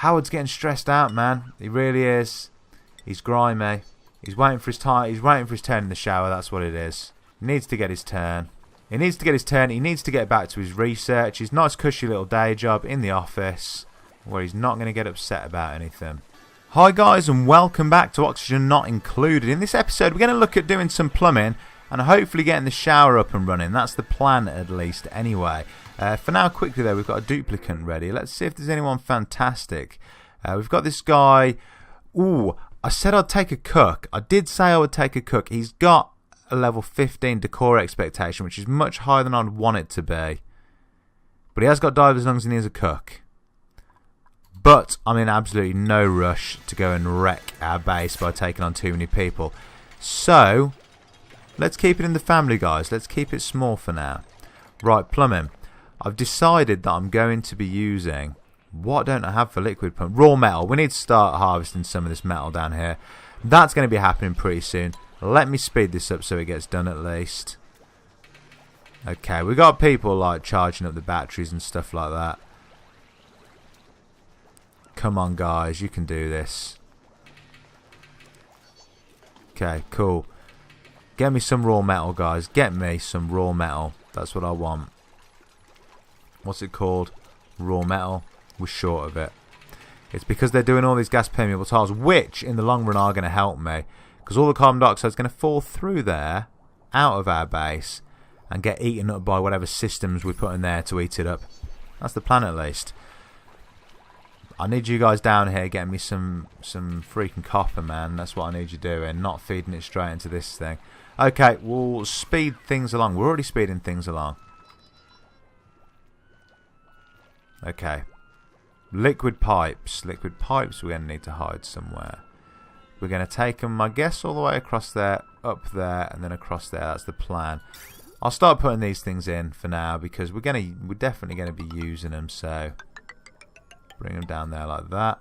Howard's getting stressed out, man. He really is. He's grimy. He's waiting for his time. He's waiting for his turn in the shower. That's what it is. He needs to get his turn. He needs to get his turn. He needs to get back to his research. His nice cushy little day job in the office where he's not going to get upset about anything. Hi guys, and welcome back to Oxygen Not Included. In this episode we're going to look at doing some plumbing and hopefully getting the shower up and running. That's the plan, at least, anyway. For now, quickly though, we've got a duplicant ready. Let's see if there's anyone fantastic. We've got this guy. Ooh, I said I'd take a cook. I did say I would take a cook. He's got a level 15 decor expectation, which is much higher than I'd want it to be. But he has got diver's lungs and he is a cook. But I'm in absolutely no rush to go and wreck our base by taking on too many people. So, let's keep it in the family, guys. Let's keep it small for now. Right, plumbing. I've decided that I'm going to be using... What don't I have for liquid pump? Raw metal. We need to start harvesting some of this metal down here. That's going to be happening pretty soon. Let me speed this up so it gets done at least. Okay, we got people like charging up the batteries and stuff like that. Come on, guys, you can do this. Okay, cool. Get me some raw metal, guys. Get me some raw metal. That's what I want. What's it called? Raw metal. We're short of it. It's because they're doing all these gas permeable tiles, which in the long run are going to help me. Because all the carbon dioxide is going to fall through there, out of our base, and get eaten up by whatever systems we put in there to eat it up. That's the plan, at least. I need you guys down here getting me some freaking copper, man. That's what I need you doing, not feeding it straight into this thing. Okay, we'll speed things along. We're already speeding things along. Okay. Liquid pipes. Liquid pipes we're going to need to hide somewhere. We're going to take them, I guess, all the way across there, up there, and then across there. That's the plan. I'll start putting these things in for now because we're definitely going to be using them, so... Bring them down there like that.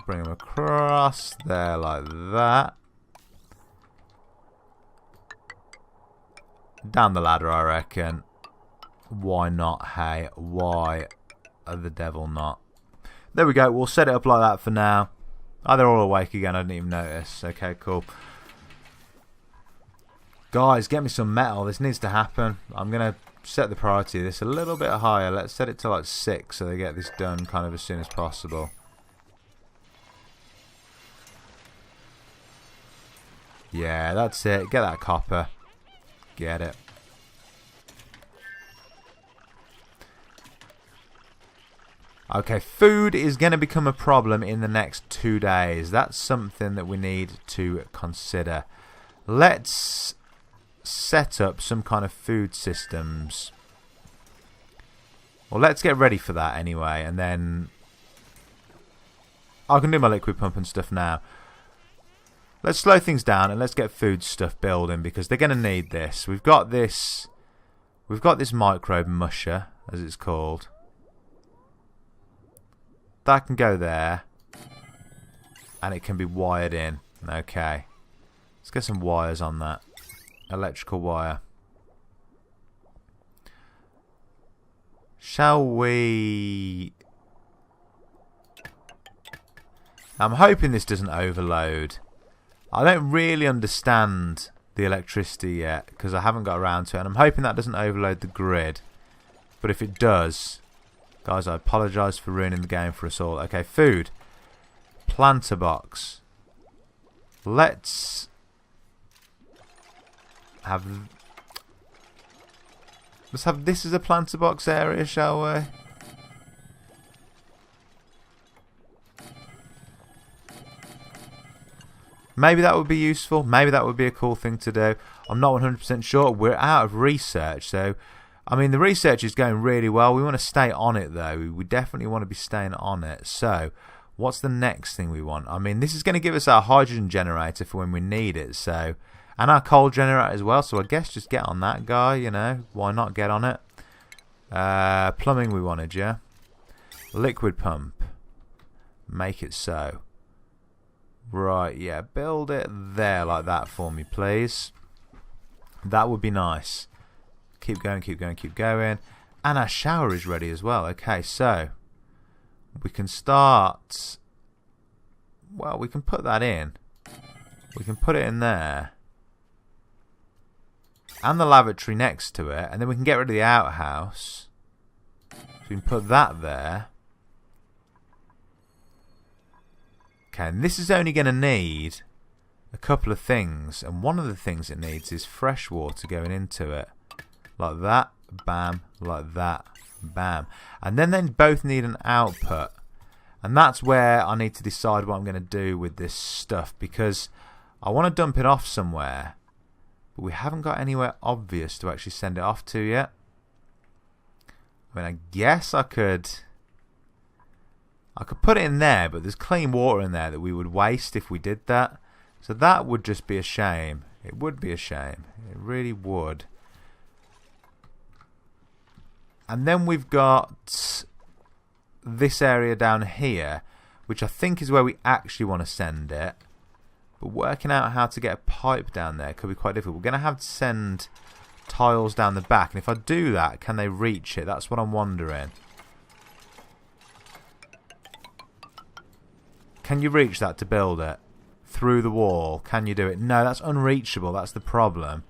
Bring them across there like that. Down the ladder, I reckon. Why not, hey? Why the devil not? There we go. We'll set it up like that for now. Oh, they're all awake again. I didn't even notice. Okay, cool. Guys, get me some metal. This needs to happen. I'm going to set the priority of this a little bit higher. Let's set it to like 6 so they get this done kind of as soon as possible. Yeah, that's it. Get that copper. Get it. Okay, food is going to become a problem in the next 2 days. That's something that we need to consider. Let's set up some kind of food systems. Well, let's get ready for that anyway, and then I can do my liquid pump and stuff now. Let's slow things down and let's get food stuff building because they're going to need this. We've got this microbe musher, as it's called. That can go there, and it can be wired in. Okay, let's get some wires on that. Electrical wire. Shall we... I'm hoping this doesn't overload. I don't really understand the electricity yet because I haven't got around to it, and I'm hoping that doesn't overload the grid. But if it does, guys, I apologise for ruining the game for us all. Okay, food. Planter box. Let's have this as a planter box area, shall we? Maybe that would be useful. Maybe that would be a cool thing to do. I'm not 100% sure. We're out of research, so I mean the research is going really well. We want to stay on it though. We definitely want to be staying on it. So what's the next thing we want? I mean, this is going to give us our hydrogen generator for when we need it. So. And our coal generator as well, so I guess just get on that guy, you know. Why not get on it? Plumbing we wanted, yeah? Liquid pump. Make it so. Right, yeah. Build it there like that for me, please. That would be nice. Keep going, keep going, keep going. And our shower is ready as well. Okay, so we can start Well, we can put that in. We can put it in there. And the lavatory next to it. And then we can get rid of the outhouse. So we can put that there. Okay, and this is only going to need a couple of things. And one of the things it needs is fresh water going into it. Like that. Bam. Like that. Bam. And then they both need an output. And that's where I need to decide what I'm going to do with this stuff. Because I want to dump it off somewhere. But we haven't got anywhere obvious to actually send it off to yet. I mean, I guess I could put it in there, but there's clean water in there that we would waste if we did that. So that would just be a shame. It would be a shame. It really would. And then we've got this area down here, which I think is where we actually want to send it. But working out how to get a pipe down there could be quite difficult. We're going to have to send tiles down the back. And if I do that, can they reach it? That's what I'm wondering. Can you reach that to build it? Through the wall? Can you do it? No, that's unreachable. That's the problem.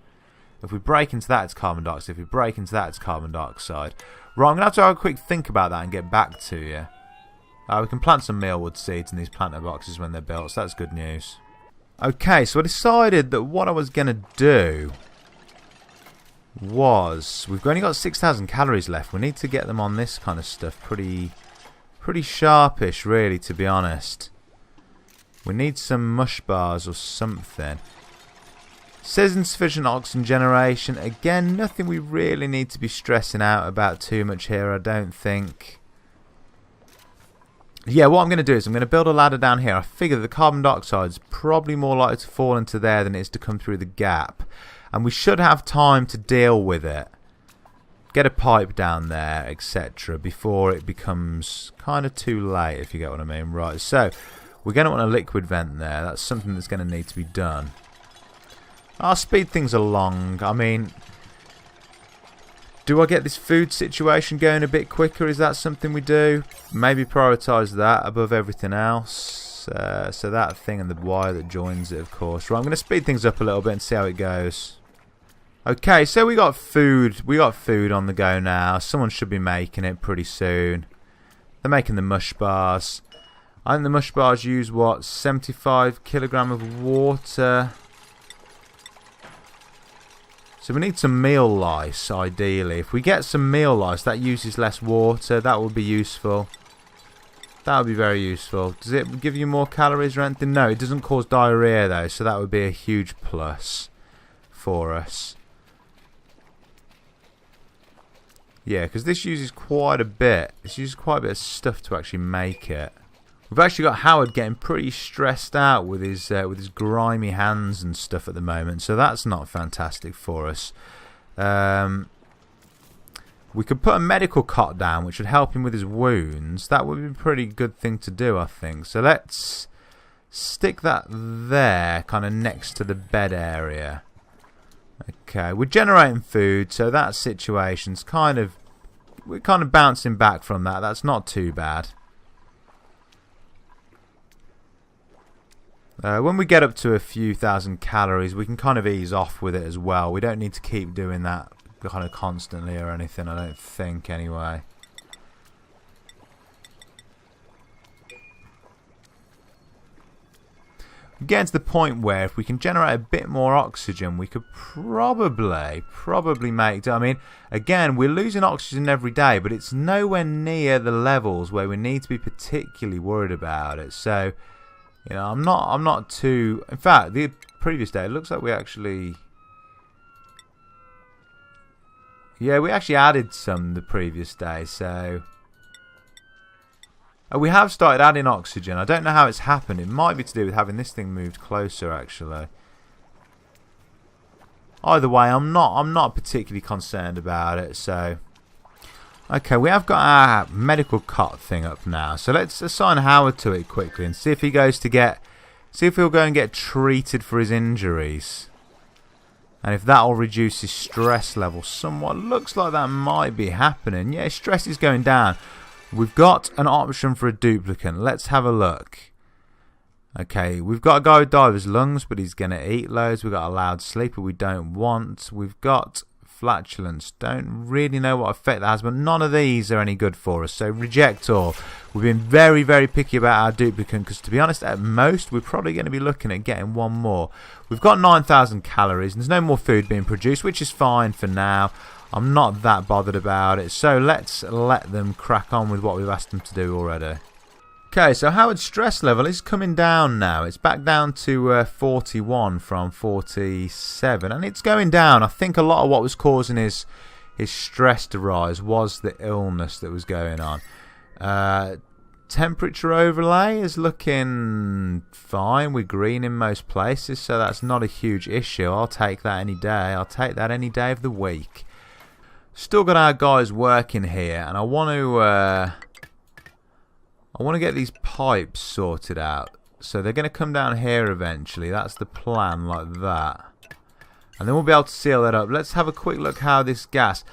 If we break into that, it's carbon dioxide. If we break into that, it's carbon dioxide. Right, I'm going to have a quick think about that and get back to you. We can plant some mealwood seeds in these planter boxes when they're built, so that's good news. Okay, so I decided that what I was going to do was... We've only got 6,000 calories left. We need to get them on this kind of stuff pretty sharpish, really, to be honest. We need some mush bars or something. Says insufficient oxygen generation. Again, nothing we really need to be stressing out about too much here, I don't think. Yeah, what I'm going to do is I'm going to build a ladder down here. I figure the carbon dioxide is probably more likely to fall into there than it is to come through the gap. And we should have time to deal with it. Get a pipe down there, etc. before it becomes kind of too late, if you get what I mean. Right, so we're going to want a liquid vent there. That's something that's going to need to be done. I'll speed things along. I mean, do I get this food situation going a bit quicker? Is that something we do? Maybe prioritise that above everything else. So that thing and the wire that joins it, of course. Right, I'm going to speed things up a little bit and see how it goes. Okay, so we got food. We got food on the go now. Someone should be making it pretty soon. They're making the mush bars. I think the mush bars use, what, 75 kilogram of water. So we need some meal lice, ideally. If we get some meal lice, that uses less water. That would be useful. That would be very useful. Does it give you more calories or anything? No, it doesn't cause diarrhea, though. So that would be a huge plus for us. Yeah, because this uses quite a bit. This uses quite a bit of stuff to actually make it. We've actually got Howard getting pretty stressed out with his grimy hands and stuff at the moment, so that's not fantastic for us. We could put a medical cot down, which would help him with his wounds. That would be a pretty good thing to do, I think. So let's stick that there, kind of next to the bed area. Okay, we're generating food, so that situation's we're kind of bouncing back from that. That's not too bad. When we get up to a few thousand calories, we can kind of ease off with it as well. We don't need to keep doing that kind of constantly or anything, I don't think, anyway. We're getting to the point where if we can generate a bit more oxygen, we could probably make... I mean, again, we're losing oxygen every day, but it's nowhere near the levels where we need to be particularly worried about it. So... You know, I'm not too... In fact, the previous day, it looks like we actually... Yeah, we actually added some the previous day, so... we have started adding oxygen. I don't know how it's happened. It might be to do with having this thing moved closer, actually. Either way, I'm not particularly concerned about it, so... Okay, we have got our medical cot thing up now. So let's assign Howard to it quickly and see if he goes to get... See if he'll go and get treated for his injuries. And if that'll reduce his stress level somewhat. Looks like that might be happening. Yeah, his stress is going down. We've got an option for a duplicant. Let's have a look. Okay, we've got a guy with diver's lungs, but he's going to eat loads. We've got a loud sleeper we don't want. We've got flatulence. Don't really know what effect that has, but none of these are any good for us. So reject all. We've been very, very picky about our duplicant because, to be honest, at most, we're probably going to be looking at getting one more. We've got 9,000 calories, and there's no more food being produced, which is fine for now. I'm not that bothered about it. So let's let them crack on with what we've asked them to do already. Okay, so Howard's stress level is coming down now. It's back down to 41 from 47, and it's going down. I think a lot of what was causing his stress to rise was the illness that was going on. Temperature overlay is looking fine. We're green in most places, so that's not a huge issue. I'll take that any day. I'll take that any day of the week. Still got our guys working here, and I want to get these pipes sorted out. So they're going to come down here eventually. That's the plan, like that. And then we'll be able to seal that up. Let's have a quick look how this gas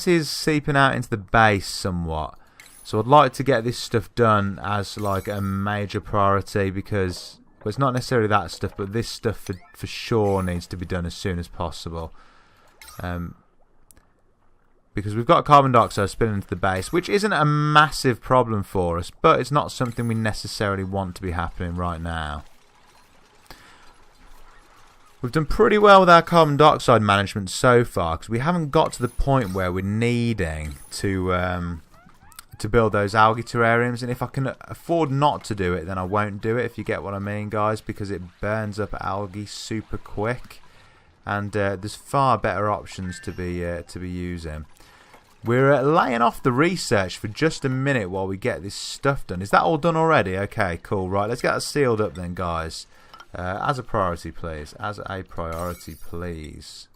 is seeping out into the base somewhat. So I'd like to get this stuff done as like a major priority because, well, it's not necessarily that stuff, but this stuff for sure needs to be done as soon as possible. Because we've got carbon dioxide spilling into the base, which isn't a massive problem for us, but it's not something we necessarily want to be happening right now. We've done pretty well with our carbon dioxide management so far, because we haven't got to the point where we're needing to build those algae terrariums, and if I can afford not to do it, then I won't do it, if you get what I mean, guys, because it burns up algae super quick, and there's far better options to be using. We're laying off the research for just a minute while we get this stuff done. Is that all done already? Okay, cool. Right, let's get that sealed up then, guys. As a priority, please. As a priority, please.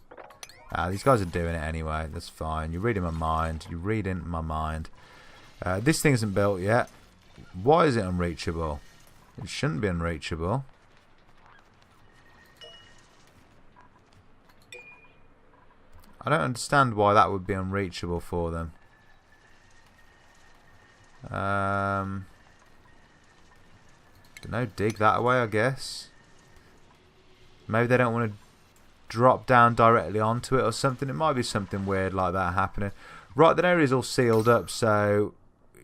These guys are doing it anyway. That's fine. You're reading my mind. You're reading my mind. This thing isn't built yet. Why is it unreachable? It shouldn't be unreachable. I don't understand why that would be unreachable for them. No, dig that way, I guess. Maybe they don't want to drop down directly onto it or something. It might be something weird like that happening. Right, that area's all sealed up, so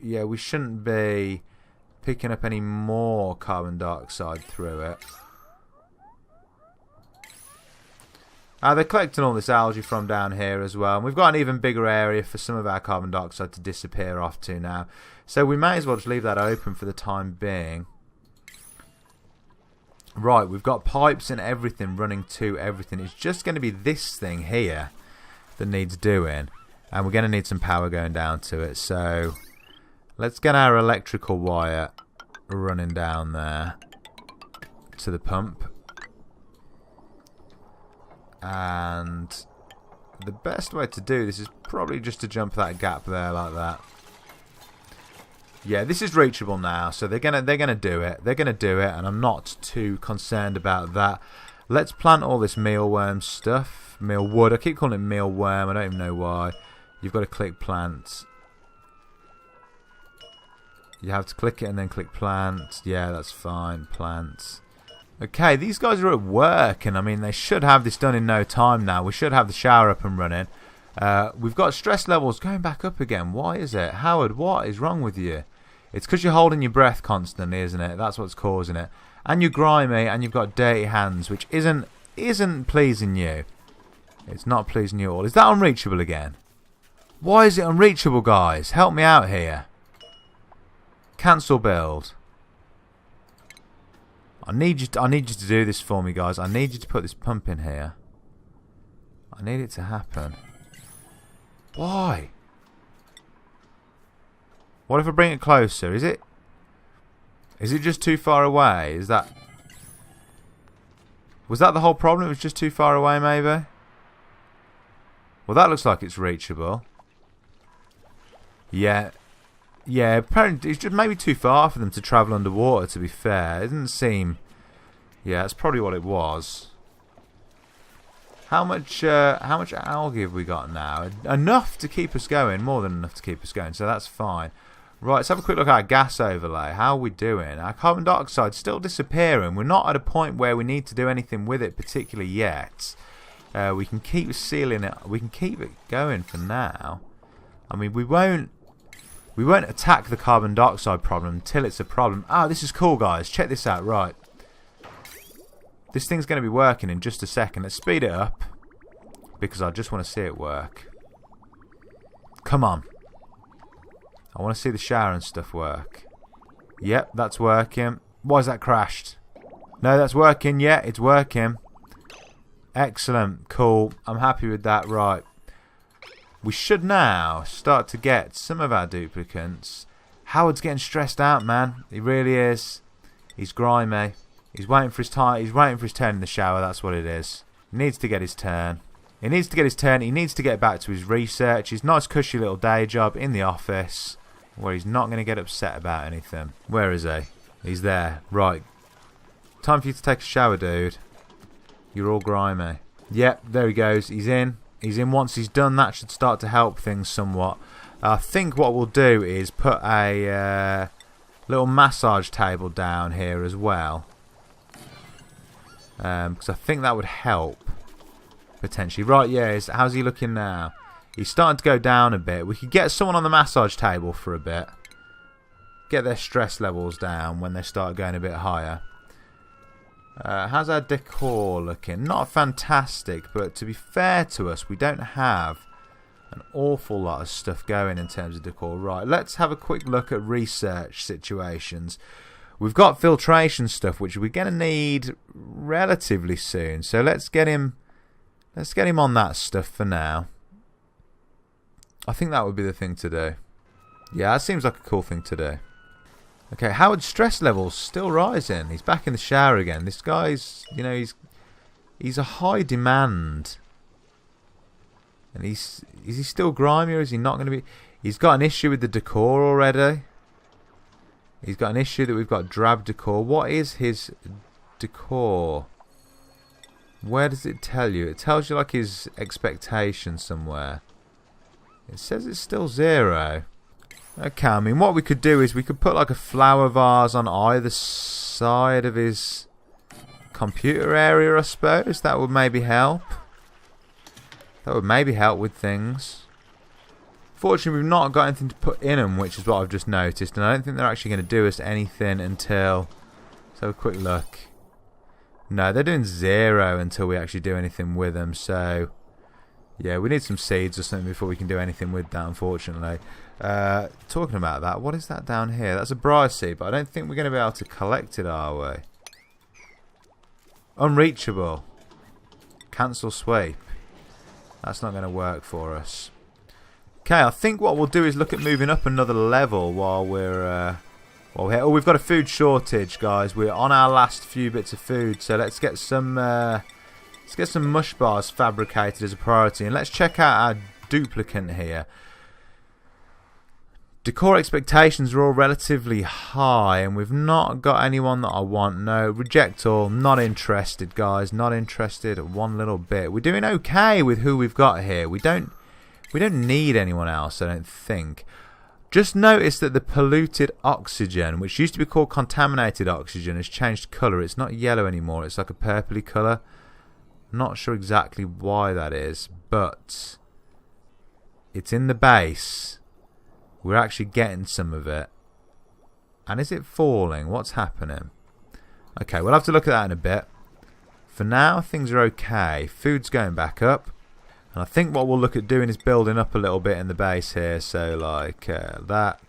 yeah, we shouldn't be picking up any more carbon dioxide through it. They're collecting all this algae from down here as well. And we've got an even bigger area for some of our carbon dioxide to disappear off to now. So we may as well just leave that open for the time being. Right, we've got pipes and everything running to everything. It's just going to be this thing here that needs doing. And we're going to need some power going down to it. So let's get our electrical wire running down there to the pump. And the best way to do this is probably just to jump that gap there like that. Yeah, this is reachable now, so they're gonna do it. They're gonna do it, and I'm not too concerned about that. Let's plant all this mealworm stuff. Mealwood. I keep calling it mealworm. I don't even know why. You've got to click plant. You have to click it and then click plant. Yeah, that's fine. Plant. Okay, these guys are at work, and I mean, they should have this done in no time now. We should have the shower up and running. We've got stress levels going back up again. Why is it? Howard, what is wrong with you? It's because you're holding your breath constantly, isn't it? That's what's causing it. And you're grimy, and you've got dirty hands, which isn't pleasing you. It's not pleasing you at all. Is that unreachable again? Why is it unreachable, guys? Help me out here. Cancel build. I need you to do this for me, guys. I need you to put this pump in here. I need it to happen. Why? What if I bring it closer? Is it just too far away? Was that the whole problem? It was just too far away, maybe? Well, that looks like it's reachable. Yeah. Yeah, apparently it's just maybe too far for them to travel underwater, to be fair. It doesn't seem... Yeah, that's probably what it was. How much algae have we got now? Enough to keep us going. More than enough to keep us going, so that's fine. Right, let's have a quick look at our gas overlay. How are we doing? Our carbon dioxide's still disappearing. We're not at a point where we need to do anything with it particularly yet. We can keep sealing it. We can keep it going for now. I mean, we won't attack the carbon dioxide problem until it's a problem. Ah, this is cool, guys. Check this out. Right. This thing's going to be working in just a second. Let's speed it up because I just want to see it work. Come on. I want to see the shower and stuff work. Yep, that's working. Why is that crashed? No, that's working. Yeah, it's working. Excellent. Cool. I'm happy with that. Right. We should now start to get some of our duplicants. Howard's getting stressed out, man. He really is. He's grimy. He's waiting for his time. He's waiting for his turn in the shower. That's what it is. He needs to get his turn. He needs to get his turn. He needs to get back to his research. His nice cushy little day job in the office where he's not going to get upset about anything. Where is he? He's there. Right. Time for you to take a shower, dude. You're all grimy. Yep, there he goes. He's in. He's in. Once he's done, that should start to help things somewhat. I think what we'll do is put a little massage table down here as well. Because I think that would help. Potentially. Right, yeah. How's he looking now? He's starting to go down a bit. We could get someone on the massage table for a bit. Get their stress levels down when they start going a bit higher. How's our decor looking? Not fantastic, but to be fair to us, we don't have an awful lot of stuff going in terms of decor. Right, let's have a quick look at research situations. We've got filtration stuff, which we're going to need relatively soon. So let's get him on that stuff for now. I think that would be the thing to do. Yeah, that seems like a cool thing to do. Okay, Howard's stress levels still rising. He's back in the shower again. This guy's, you know, he's a high demand. And is he still grimy or is he not going to be? He's got an issue with the decor already. He's got an issue that we've got drab decor. What is his decor? Where does it tell you? It tells you like his expectation somewhere. It says it's still 0. Okay, I mean, what we could do is we could put like a flower vase on either side of his computer area, I suppose. That would maybe help. That would maybe help with things. Fortunately, we've not got anything to put in them, which is what I've just noticed. And I don't think they're actually going to do us anything until... Let's have a quick look. No, they're doing 0 until we actually do anything with them. So, yeah, we need some seeds or something before we can do anything with that, unfortunately. Talking about that, what is that down here? That's a briar seed, but I don't think we're going to be able to collect it, are we? Unreachable. Cancel sweep. That's not going to work for us. Okay, I think what we'll do is look at moving up another level while we're here. Oh, we've got a food shortage, guys. We're on our last few bits of food, so let's get some mush bars fabricated as a priority, and let's check out our duplicant here. Decor expectations are all relatively high, and we've not got anyone that I want. No, reject all. Not interested, guys. Not interested one little bit. We're doing okay with who we've got here. We don't need anyone else, I don't think. Just notice that the polluted oxygen, which used to be called contaminated oxygen, has changed colour. It's not yellow anymore. It's like a purpley colour. Not sure exactly why that is, but it's in the base. We're actually getting some of it. And is it falling? What's happening? Okay, we'll have to look at that in a bit. For now, things are okay. Food's going back up. And I think what we'll look at doing is building up a little bit in the base here. So like that,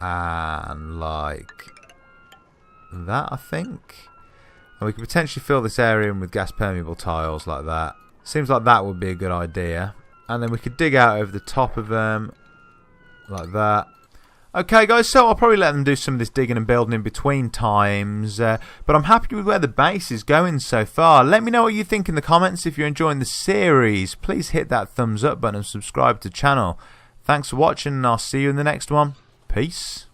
and like that, I think. And we could potentially fill this area in with gas permeable tiles like that. Seems like that would be a good idea. And then we could dig out over the top of them like that. Okay, guys, so I'll probably let them do some of this digging and building in between times. But I'm happy with where the base is going so far. Let me know what you think in the comments. If you're enjoying the series, please hit that thumbs up button and subscribe to the channel. Thanks for watching, and I'll see you in the next one. Peace.